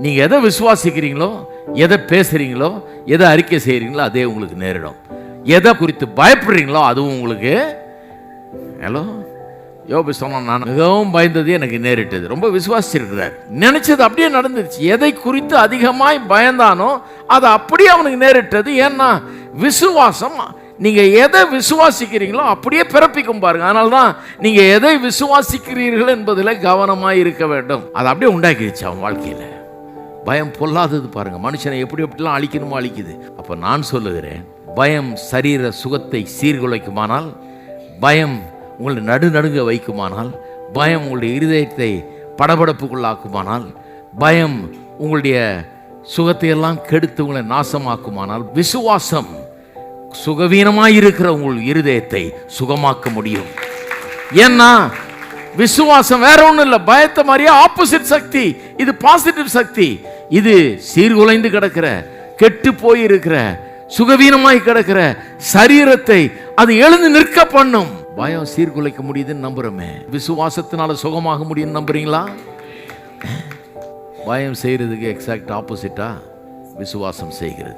நீங்க எதை விசுவாசிக்கிறீங்களோ, எதை பேசுறீங்களோ, எதை அறிக்கை செய்கிறீங்களோ அதே உங்களுக்கு நேரிடும். எதை குறித்து பயப்படுறீங்களோ அதுவும் உங்களுக்கு. ஹலோ, யோபு சொன்னான், நான் மிகவும் பயந்தது எனக்கு நேரிட்டது. ரொம்ப விசுவாசிச்சிருக்கிறார், நினைச்சது அப்படியே நடந்துருச்சு. எதை குறித்து அதிகமாய் பயந்தானோ அது அப்படியே அவனுக்கு நேரிட்டது. ஏன்னா விசுவாசம், நீங்க எதை விசுவாசிக்கிறீங்களோ அப்படியே பிறப்பிக்கும் பாருங்க. அதனால்தான் நீங்க எதை விசுவாசிக்கிறீர்கள் என்பதில் கவனமாய் இருக்க வேண்டும். அதை அப்படியே உண்டாக்கிடுச்சு அவன் வாழ்க்கையில. பயம் பொல்லாதது பாருங்க, மனுஷனை எப்படி எப்படிலாம் அழிக்கணுமோ அழிக்குது. அப்ப நான் சொல்லுகிறேன், பயம் சரீர சுகத்தை சீர்குலைக்குமானால், பயம் உங்களை நடுநடுங்க வைக்குமானால், பயம் உங்களுடைய இருதயத்தை படபடப்புக்குள்ளாக்குமானால், பயம் உங்களுடைய சுகத்தை எல்லாம் கெடுத்து உங்களை நாசமாக்குமானால், விசுவாசம் சுகவீனமாயிருக்கிற உங்கள் இருதயத்தை சுகமாக்க முடியும். ஏன்னா விசுவாசம் வேற ஒன்றும் இல்லை, பயத்தை மாதிரியே ஆப்போசிட் சக்தி. இது பாசிட்டிவ் சக்தி. இது சீர்குலைந்து கிடக்கிற, கெட்டு போயிருக்கிற, சுகவீனமாய் கிடக்கிற சரீரத்தை அது எழுந்து நிற்க பண்ணும். பயம் சீர்குலைக்க முடியுதுன்னு நம்புறோமே, விசுவாசத்தினால சுகமாக முடியும்னு நம்புறீங்களா? பயம் செய்யறதுக்கு எக்ஸாக்ட் ஆப்போசிட்டா விசுவாசம் செய்கிறது.